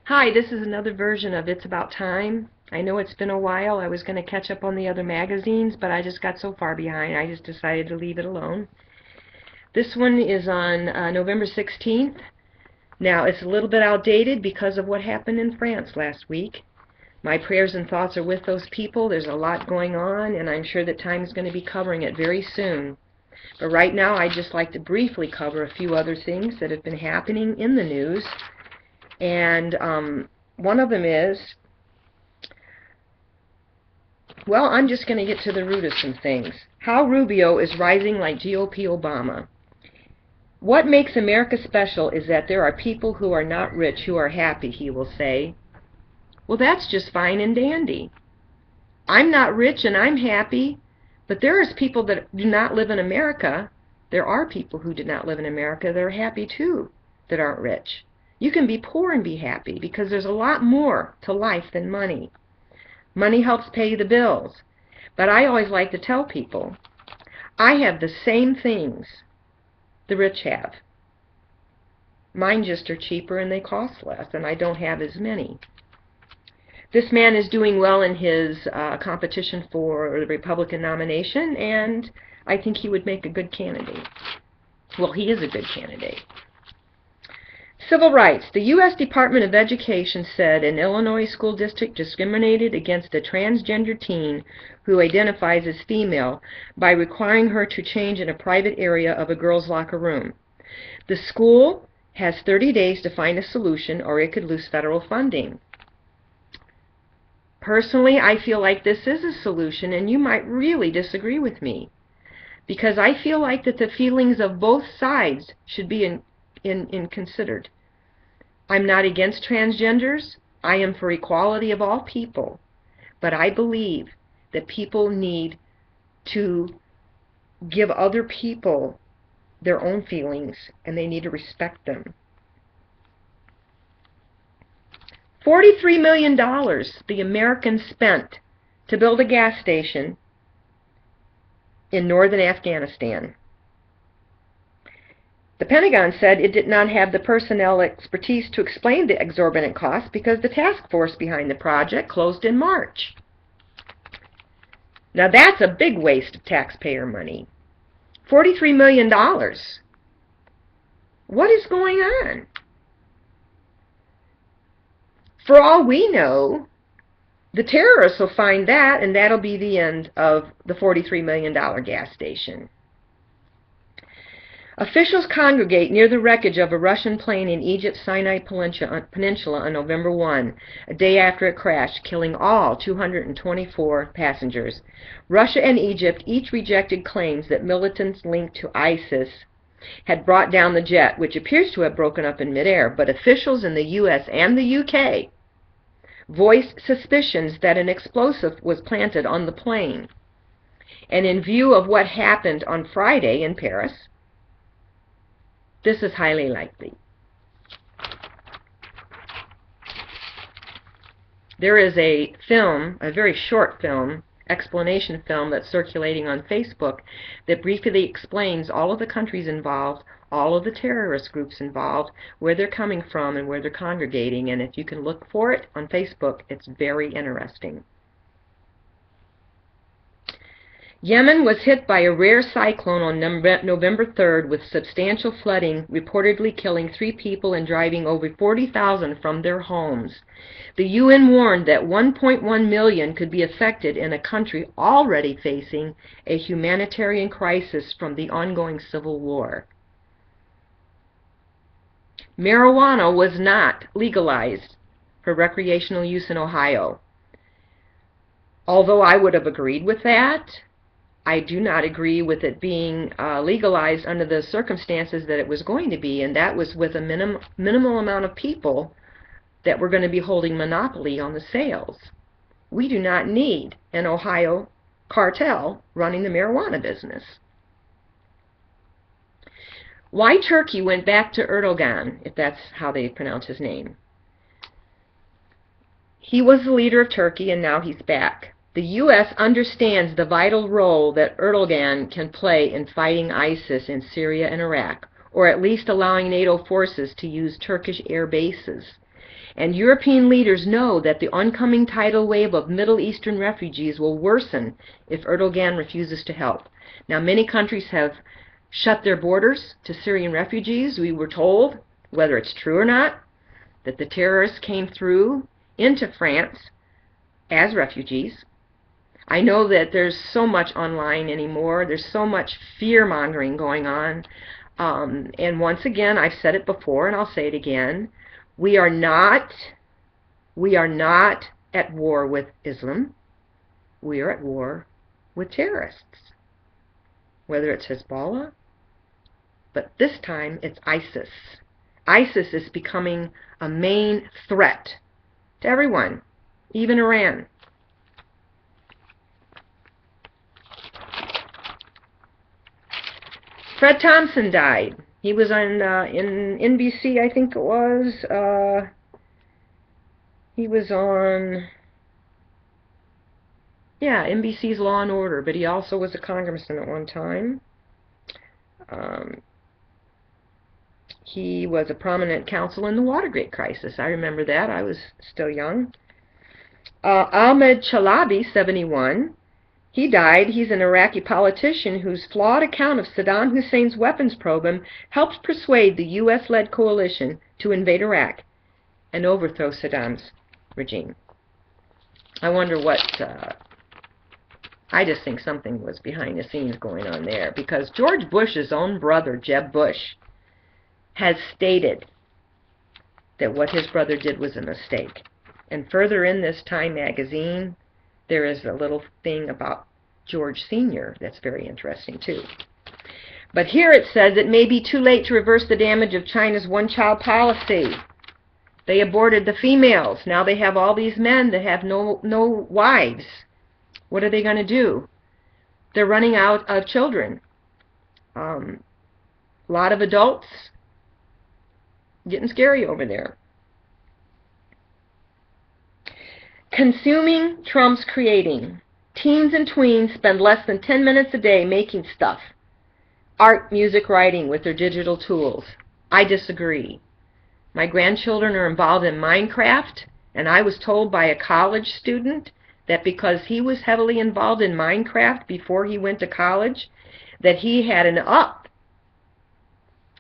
Hi, this is another version of It's About Time. I know it's been a while. I was going to catch up on the other magazines, but I just got so far behind, I just decided to leave it alone. This one is on November 16th. Now, it's a little bit outdated because of what happened in France last week. My prayers and thoughts are with those people. There's a lot going on, and I'm sure that Time is going to be covering it very soon. But right now, I'd just like to briefly cover a few other things that have been happening in the news. And one of them is, well, I'm just going to get to the root of some things. How Rubio is rising like GOP Obama. What makes America special is that there are people who are not rich who are happy, he will say. Well, that's just fine and dandy. I'm not rich and I'm happy, but there is people that do not live in America. There are people who do not live in America that are happy too, that aren't rich. You can be poor and be happy because there's a lot more to life than money. Money helps pay the bills. But I always like to tell people, I have the same things the rich have. Mine just are cheaper and they cost less, and I don't have as many. This man is doing well in his competition for the Republican nomination, and I think he would make a good candidate. Well, he is a good candidate. Civil rights. The U.S. Department of Education said an Illinois school district discriminated against a transgender teen who identifies as female by requiring her to change in a private area of a girls' locker room. The school has 30 days to find a solution, or it could lose federal funding. Personally, I feel like this is a solution, and you might really disagree with me, because I feel like that the feelings of both sides should be considered. I'm not against transgenders. I am for equality of all people. But I believe that people need to give other people their own feelings, and they need to respect them. $43 million the Americans spent to build a gas station in northern Afghanistan. The Pentagon said it did not have the personnel expertise to explain the exorbitant costs because the task force behind the project closed in March. Now that's a big waste of taxpayer money. $43 million. What is going on? For all we know, the terrorists will find that, and that'll be the end of the $43 million gas station. Officials congregate near the wreckage of a Russian plane in Egypt's Sinai Peninsula on November 1, a day after it crashed, killing all 224 passengers. Russia and Egypt each rejected claims that militants linked to ISIS had brought down the jet, which appears to have broken up in midair, but officials in the U.S. and the U.K. voiced suspicions that an explosive was planted on the plane. And in view of what happened on Friday in Paris, this is highly likely. There is a film, a very short film, explanation film that's circulating on Facebook that briefly explains all of the countries involved, all of the terrorist groups involved, where they're coming from and where they're congregating, and if you can look for it on Facebook, it's very interesting. Yemen was hit by a rare cyclone on November 3rd with substantial flooding, reportedly killing 3 people and driving over 40,000 from their homes. The UN warned that 1.1 million could be affected in a country already facing a humanitarian crisis from the ongoing civil war. Marijuana was not legalized for recreational use in Ohio. Although I would have agreed with that, I do not agree with it being legalized under the circumstances that it was going to be, and that was with a minimal amount of people that were going to be holding monopoly on the sales. We do not need an Ohio cartel running the marijuana business. Why Turkey went back to Erdogan, if that's how they pronounce his name. He was the leader of Turkey, and now he's back. The U.S. understands the vital role that Erdogan can play in fighting ISIS in Syria and Iraq, or at least allowing NATO forces to use Turkish air bases. And European leaders know that the oncoming tidal wave of Middle Eastern refugees will worsen if Erdogan refuses to help. Now, many countries have shut their borders to Syrian refugees. We were told, whether it's true or not, that the terrorists came through into France as refugees. I know that there's so much online anymore. There's so much fear-mongering going on. And once again, I've said it before and I'll say it again, we are not at war with Islam. We are at war with terrorists. Whether it's Hezbollah, but this time it's ISIS. ISIS is becoming a main threat to everyone, even Iran. Fred Thompson died. He was on in NBC, I think it was. He was on, yeah, NBC's Law and Order, but he also was a congressman at one time. He was a prominent counsel in the Watergate crisis. I remember that. I was still young. Ahmed Chalabi, 71. He died. He's an Iraqi politician whose flawed account of Saddam Hussein's weapons program helped persuade the U.S.-led coalition to invade Iraq and overthrow Saddam's regime. I wonder what... I just think something was behind the scenes going on there, because George Bush's own brother, Jeb Bush, has stated that what his brother did was a mistake. And further in this Time magazine, there is a little thing about George Sr. that's very interesting too. But here it says it may be too late to reverse the damage of China's one-child policy. They aborted the females. Now they have all these men that have no wives. What are they going to do? They're running out of children. A lot of adults. Getting scary over there. Consuming trumps creating. Teens and tweens spend less than 10 minutes a day making stuff. Art, music, writing with their digital tools. I disagree. My grandchildren are involved in Minecraft, and I was told by a college student that because he was heavily involved in Minecraft before he went to college, that he had an up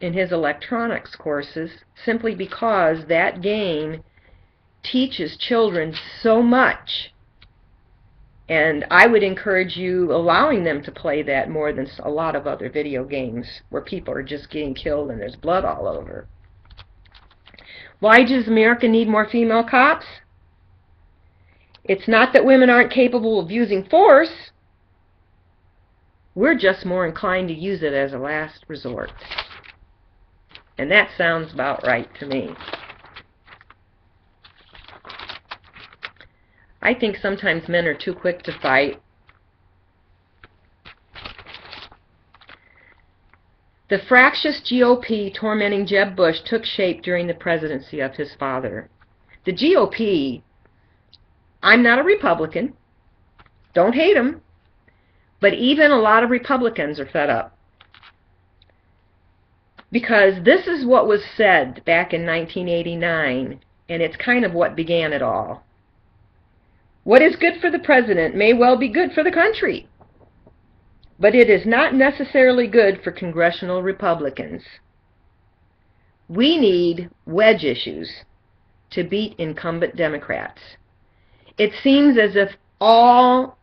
in his electronics courses simply because that game teaches children so much. And I would encourage you allowing them to play that more than a lot of other video games where people are just getting killed and there's blood all over. Why does America need more female cops? It's not that women aren't capable of using force. We're just more inclined to use it as a last resort. And that sounds about right to me. I think sometimes men are too quick to fight. The fractious GOP tormenting Jeb Bush took shape during the presidency of his father. The GOP, I'm not a Republican, don't hate them, but even a lot of Republicans are fed up. Because this is what was said back in 1989, and it's kind of what began it all. What is good for the president may well be good for the country, but it is not necessarily good for congressional Republicans. We need wedge issues to beat incumbent Democrats. It seems as if all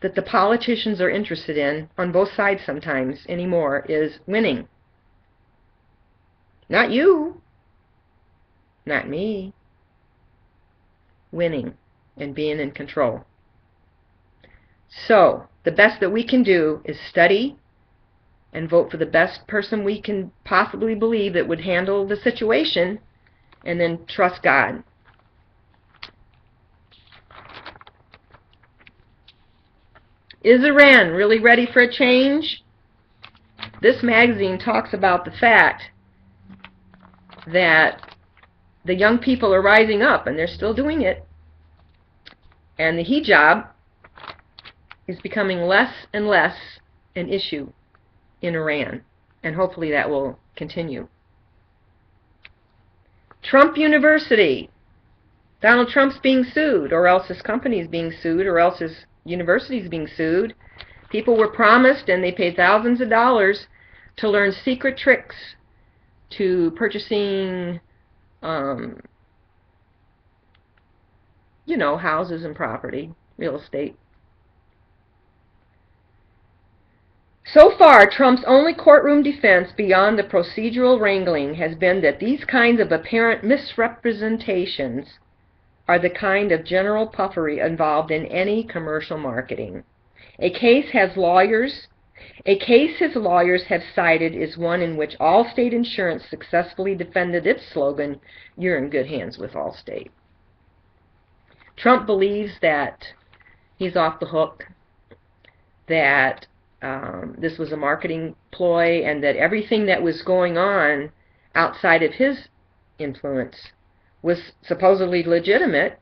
that the politicians are interested in, on both sides sometimes anymore, is winning. Not you, not me. Winning and being in control. So, the best that we can do is study and vote for the best person we can possibly believe that would handle the situation, and then trust God. Is Iran really ready for a change? This magazine talks about the fact that the young people are rising up, and they're still doing it. And the hijab is becoming less and less an issue in Iran. And hopefully that will continue. Trump University. Donald Trump's being sued, or else his company's being sued, or else his university's being sued. People were promised, and they paid thousands of dollars to learn secret tricks to purchasing, houses and property, real estate. So far, Trump's only courtroom defense beyond the procedural wrangling has been that these kinds of apparent misrepresentations are the kind of general puffery involved in any commercial marketing. A case his lawyers have cited is one in which Allstate Insurance successfully defended its slogan, "You're in good hands with Allstate." Trump believes that he's off the hook, that this was a marketing ploy, and that everything that was going on outside of his influence was supposedly legitimate.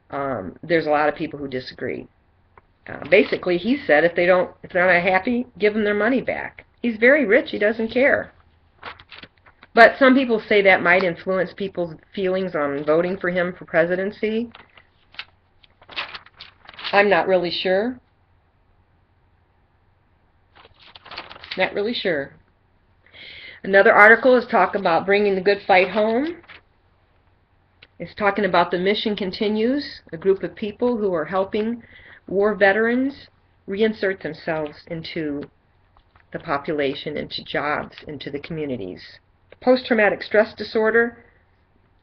There's a lot of people who disagree. Basically, he said if they're not happy, give them their money back. He's very rich. He doesn't care. But some people say that might influence people's feelings on voting for him for presidency. I'm not really sure. Not really sure. Another article is talking about bringing the good fight home. It's talking about the Mission Continues, a group of people who are helping war veterans reinsert themselves into the population, into jobs, into the communities. Post-traumatic stress disorder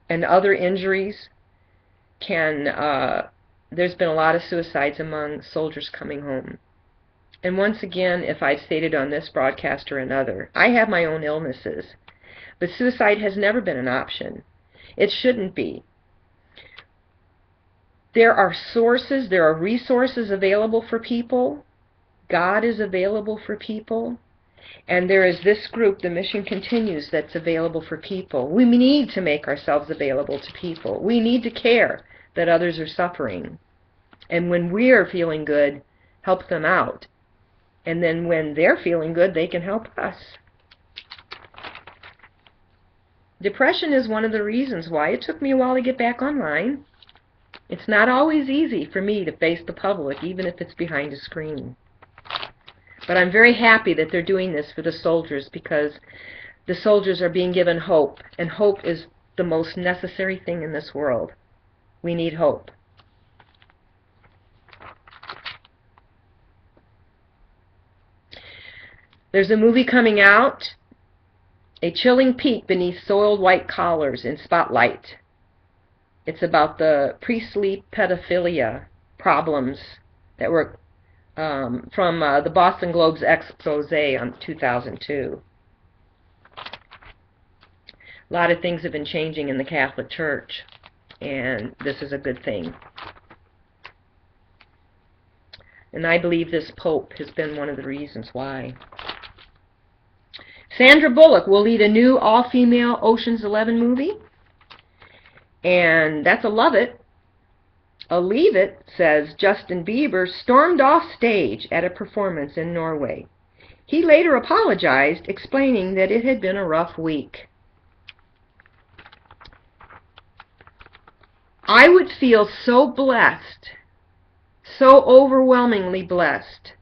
and other injuries there's been a lot of suicides among soldiers coming home. And once again, if I've stated on this broadcast or another, I have my own illnesses, but suicide has never been an option. It shouldn't be. There are sources, there are resources available for people. God is available for people. And there is this group, the Mission Continues, that's available for people. We need to make ourselves available to people. We need to care that others are suffering. And when we're feeling good, help them out. And then when they're feeling good, they can help us. Depression is one of the reasons why it took me a while to get back online. It's not always easy for me to face the public, even if it's behind a screen. But I'm very happy that they're doing this for the soldiers, because the soldiers are being given hope, and hope is the most necessary thing in this world. We need hope. There's a movie coming out, A Chilling Peek Beneath Soiled White Collars in Spotlight. It's about the pre-sleep pedophilia problems that were from the Boston Globe's expose on 2002. A lot of things have been changing in the Catholic Church, and this is a good thing. And I believe this Pope has been one of the reasons why. Sandra Bullock will lead a new all-female Ocean's 11 movie, and that's a love it. A leave it says Justin Bieber stormed off stage at a performance in Norway. He later apologized, explaining that it had been a rough week. I would feel so blessed, so overwhelmingly blessed,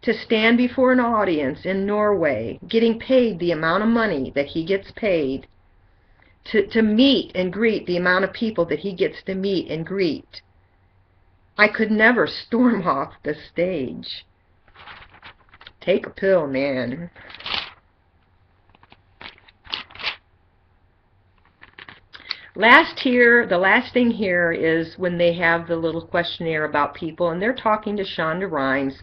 to stand before an audience in Norway, getting paid the amount of money that he gets paid, to meet and greet the amount of people that he gets to meet and greet. I could never storm off the stage. Take a pill, man. The last thing here is when they have the little questionnaire about people, and they're talking to Shonda Rhimes,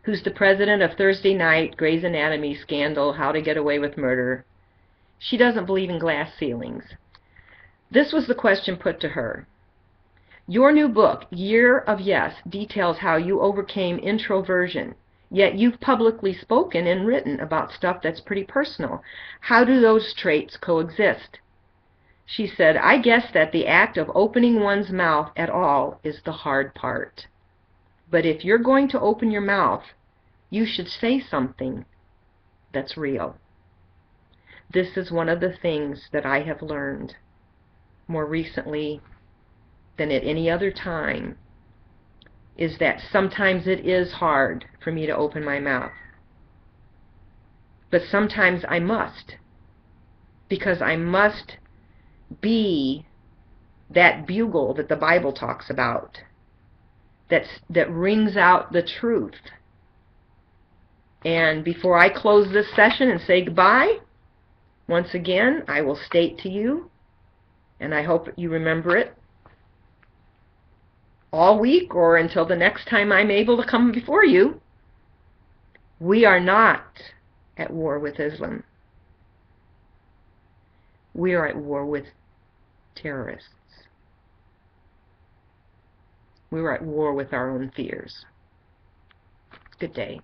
who's the president of Thursday Night, Grey's Anatomy Scandal, How to Get Away with Murder. She doesn't believe in glass ceilings. This was the question put to her. Your new book, Year of Yes, details how you overcame introversion, yet you've publicly spoken and written about stuff that's pretty personal. How do those traits coexist? She said, I guess that the act of opening one's mouth at all is the hard part. But if you're going to open your mouth, you should say something that's real. This is one of the things that I have learned more recently than at any other time is that sometimes it is hard for me to open my mouth. But sometimes I must, because I must be that bugle that the Bible talks about, that rings out the truth. And before I close this session and say goodbye, once again, I will state to you, and I hope you remember it all week or until the next time I'm able to come before you, we are not at war with Islam. We are at war with terrorists. We are at war with our own fears. Good day.